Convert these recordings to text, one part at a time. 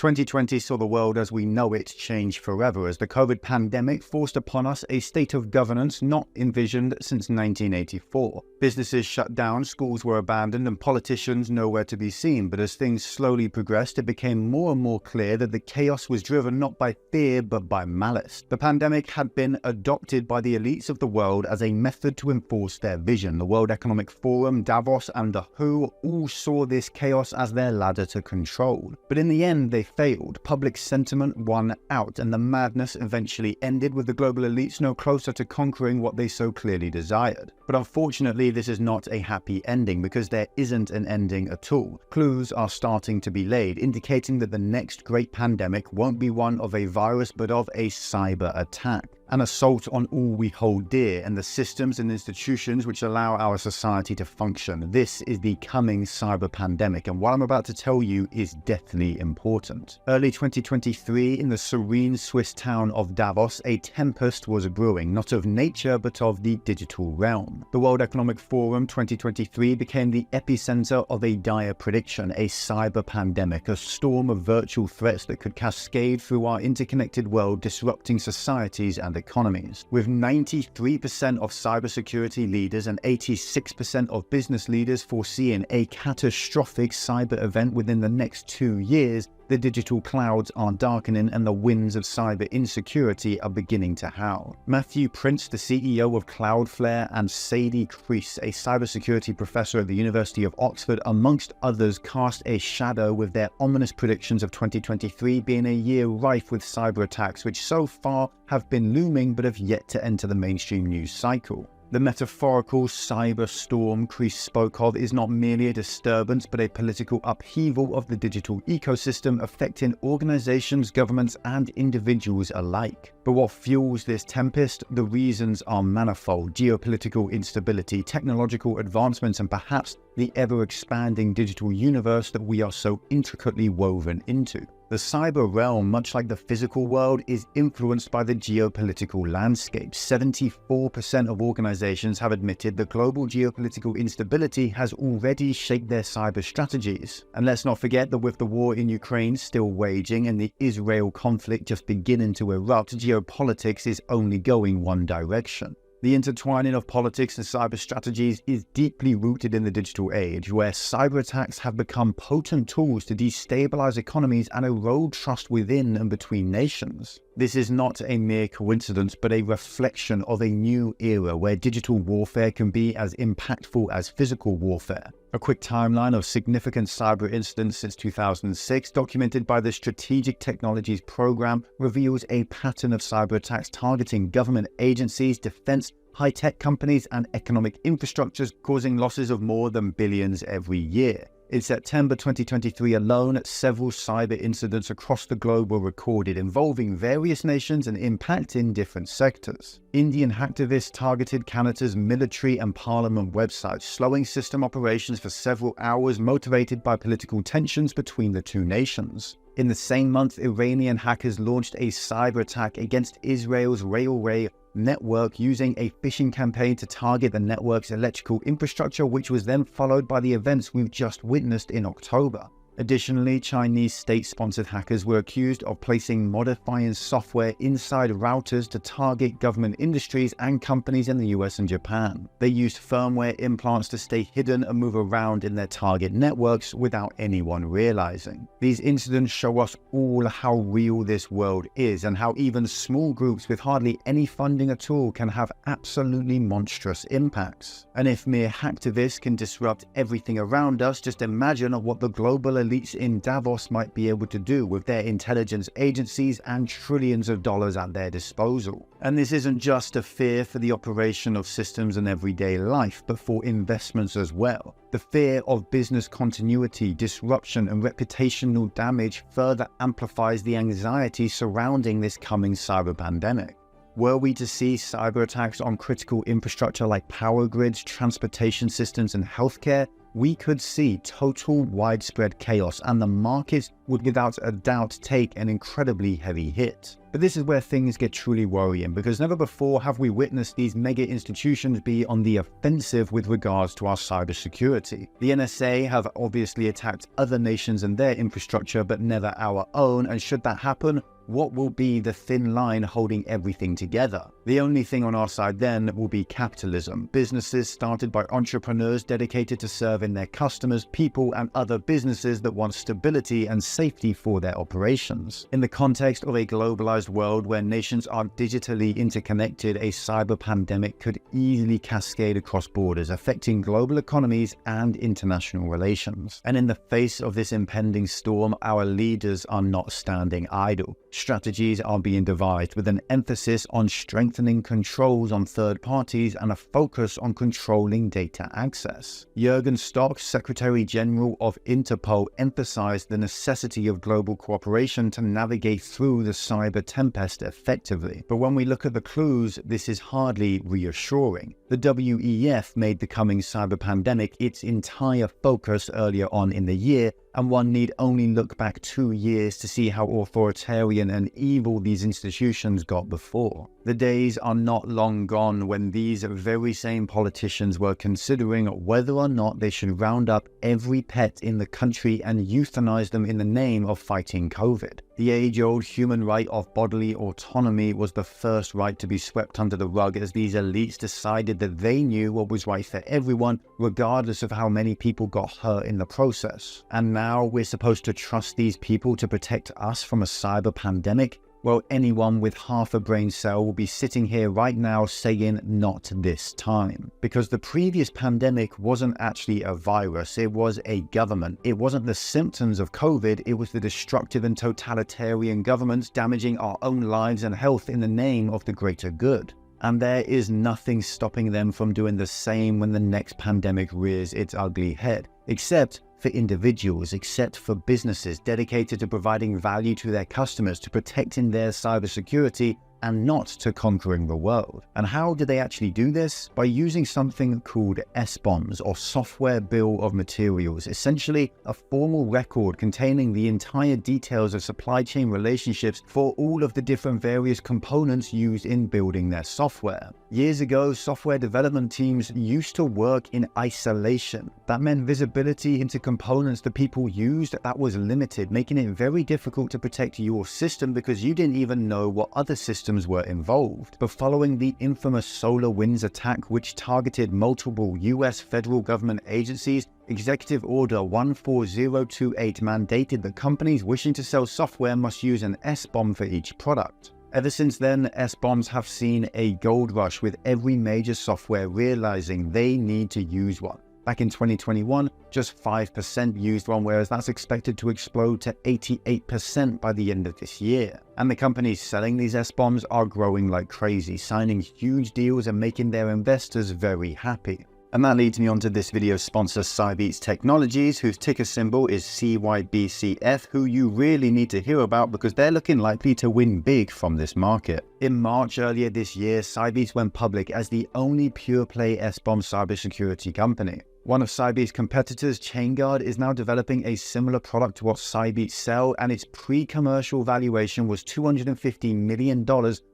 2020 saw the world as we know it change forever as the COVID pandemic forced upon us a state of governance not envisioned since 1984. Businesses shut down, schools were abandoned, and politicians nowhere to be seen. But as things slowly progressed, it became more and more clear that the chaos was driven not by fear but by malice. The pandemic had been adopted by the elites of the world as a method to enforce their vision. The World Economic Forum, Davos, and the WHO all saw this chaos as their ladder to control. But in the end, they failed. Public sentiment won out, and the madness eventually ended with the global elites no closer to conquering what they so clearly desired. But unfortunately, this is not a happy ending because there isn't an ending at all. Clues are starting to be laid, indicating that the next great pandemic won't be one of a virus but of a cyber attack. An assault on all we hold dear and the systems and institutions which allow our society to function. This is the coming cyber pandemic, and what I'm about to tell you is deathly important. Early 2023, in the serene Swiss town of Davos, a tempest was brewing, not of nature but of the digital realm. The World Economic Forum 2023 became the epicenter of a dire prediction, a cyber pandemic, a storm of virtual threats that could cascade through our interconnected world, disrupting societies and economies. With 93% of cybersecurity leaders and 86% of business leaders foreseeing a catastrophic cyber event within the next 2 years, the digital clouds are darkening and the winds of cyber insecurity are beginning to howl. Matthew Prince, the CEO of Cloudflare, and Sadie Kreese, a cybersecurity professor at the University of Oxford, amongst others, cast a shadow with their ominous predictions of 2023 being a year rife with cyber attacks, which so far have been looming but have yet to enter the mainstream news cycle. The metaphorical cyber storm Kreese spoke of is not merely a disturbance but a political upheaval of the digital ecosystem affecting organizations, governments, and individuals alike. But what fuels this tempest? The reasons are manifold: geopolitical instability, technological advancements, and perhaps the ever-expanding digital universe that we are so intricately woven into. The cyber realm, much like the physical world, is influenced by the geopolitical landscape. 74% of organizations have admitted that global geopolitical instability has already shaped their cyber strategies. And let's not forget that with the war in Ukraine still waging and the Israel conflict just beginning to erupt, geopolitics is only going one direction. The intertwining of politics and cyber strategies is deeply rooted in the digital age, where cyber attacks have become potent tools to destabilize economies and erode trust within and between nations. This is not a mere coincidence, but a reflection of a new era where digital warfare can be as impactful as physical warfare. A quick timeline of significant cyber incidents since 2006, documented by the Strategic Technologies Program, reveals a pattern of cyber attacks targeting government agencies, defense, high-tech companies, and economic infrastructures, causing losses of more than billions every year. In September 2023 alone, several cyber incidents across the globe were recorded, involving various nations and impacting different sectors. Indian hacktivists targeted Canada's military and parliament websites, slowing system operations for several hours, motivated by political tensions between the two nations. In the same month, Iranian hackers launched a cyber attack against Israel's railway network using a phishing campaign to target the network's electrical infrastructure, which was then followed by the events we've just witnessed in October. Additionally, Chinese state-sponsored hackers were accused of placing modifying software inside routers to target government industries and companies in the US and Japan. They used firmware implants to stay hidden and move around in their target networks without anyone realizing. These incidents show us all how real this world is and how even small groups with hardly any funding at all can have absolutely monstrous impacts. And if mere hacktivists can disrupt everything around us, just imagine what the global elites in Davos might be able to do with their intelligence agencies and trillions of dollars at their disposal. And this isn't just a fear for the operation of systems in everyday life, but for investments as well. The fear of business continuity, disruption, and reputational damage further amplifies the anxiety surrounding this coming cyber pandemic. Were we to see cyber attacks on critical infrastructure like power grids, transportation systems, and healthcare, we could see total widespread chaos, and the markets would without a doubt take an incredibly heavy hit. But this is where things get truly worrying, because never before have we witnessed these mega institutions be on the offensive with regards to our cybersecurity. The NSA have obviously attacked other nations and their infrastructure, but never our own, and should that happen, what will be the thin line holding everything together? The only thing on our side then will be capitalism. Businesses started by entrepreneurs dedicated to serving their customers, people, and other businesses that want stability and safety for their operations. In the context of a globalized world where nations are digitally interconnected, a cyber pandemic could easily cascade across borders, affecting global economies and international relations. And in the face of this impending storm, our leaders are not standing idle. Strategies are being devised with an emphasis on strengthening controls on third parties and a focus on controlling data access. Jürgen Stock, Secretary General of Interpol, emphasized the necessity of global cooperation to navigate through the cyber tempest effectively. But when we look at the clues, this is hardly reassuring. The WEF made the coming cyber pandemic its entire focus earlier on in the year, and one need only look back 2 years to see how authoritarian and evil these institutions got before. The days are not long gone when these very same politicians were considering whether or not they should round up every pet in the country and euthanize them in the name of fighting COVID. The age-old human right of bodily autonomy was the first right to be swept under the rug, as these elites decided that they knew what was right for everyone, regardless of how many people got hurt in the process. And now we're supposed to trust these people to protect us from a cyber pandemic? Well, anyone with half a brain cell will be sitting here right now saying not this time. Because the previous pandemic wasn't actually a virus, it was a government. It wasn't the symptoms of COVID, it was the destructive and totalitarian governments damaging our own lives and health in the name of the greater good. And there is nothing stopping them from doing the same when the next pandemic rears its ugly head. Except for individuals, except for businesses dedicated to providing value to their customers, to protecting their cybersecurity, and not to conquering the world. And how do they actually do this? By using something called SBOMs, or Software Bill of Materials, essentially a formal record containing the entire details of supply chain relationships for all of the different various components used in building their software. Years ago, software development teams used to work in isolation. That meant visibility into components that people used that was limited, making it very difficult to protect your system because you didn't even know what other systems were involved. But following the infamous SolarWinds attack, which targeted multiple US federal government agencies, Executive Order 14028 mandated that companies wishing to sell software must use an SBOM for each product. Ever since then, SBOMs have seen a gold rush, with every major software realizing they need to use one. Back in 2021, just 5% used one, whereas that's expected to explode to 88% by the end of this year. And the companies selling these SBOMs are growing like crazy, signing huge deals and making their investors very happy. And that leads me on to this video's sponsor, CYBT Technologies, whose ticker symbol is CYBCF, who you really need to hear about because they're looking likely to win big from this market. In March earlier this year, CYBT went public as the only pure-play SBOM cybersecurity company. One of CYBT's competitors, ChainGuard, is now developing a similar product to what CYBT sell, and its pre-commercial valuation was $250 million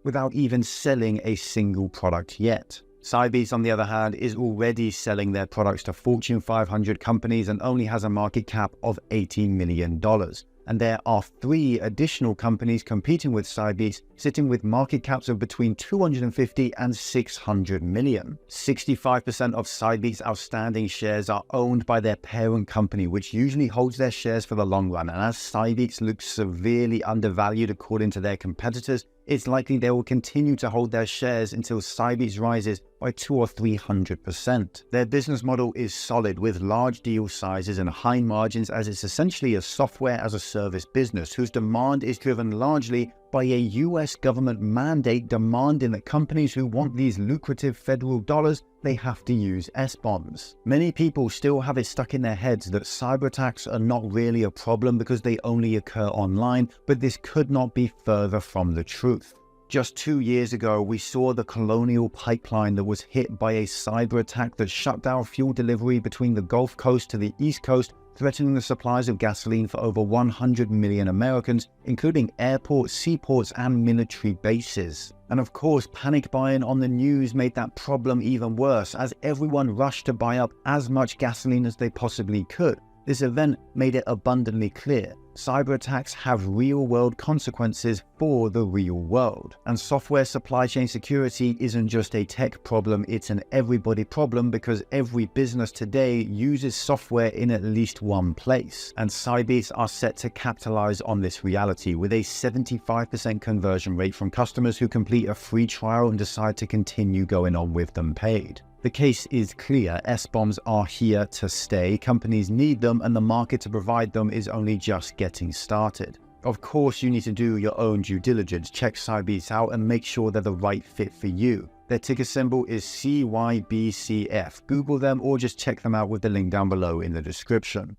without even selling a single product yet. CYBT, on the other hand, is already selling their products to Fortune 500 companies and only has a market cap of $18 million. And there are 3 additional companies competing with CYBT, sitting with market caps of between 250 and 600 million. 65% of CYBT's outstanding shares are owned by their parent company, which usually holds their shares for the long run. And as CYBT looks severely undervalued according to their competitors, it's likely they will continue to hold their shares until CYBT rises by 200 or 300%. Their business model is solid, with large deal sizes and high margins, as it's essentially a software as a service business whose demand is driven largely by a US government mandate demanding that companies who want these lucrative federal dollars, they have to use SBOMs. Many people still have it stuck in their heads that cyber attacks are not really a problem because they only occur online, but this could not be further from the truth. Just 2 years ago, we saw the Colonial Pipeline that was hit by a cyber attack that shut down fuel delivery between the Gulf Coast to the East Coast, threatening the supplies of gasoline for over 100 million Americans, including airports, seaports, and military bases. And of course, panic buying on the news made that problem even worse, as everyone rushed to buy up as much gasoline as they possibly could. This event made it abundantly clear: cyber attacks have real-world consequences for the real world. And software supply chain security isn't just a tech problem, it's an everybody problem, because every business today uses software in at least one place. And CYBTs are set to capitalize on this reality, with a 75% conversion rate from customers who complete a free trial and decide to continue going on with them paid. The case is clear: SBOMs are here to stay, companies need them, and the market to provide them is only just getting started. Of course, you need to do your own due diligence, check CYBTs out, and make sure they're the right fit for you. Their ticker symbol is CYBCF. Google them or just check them out with the link down below in the description.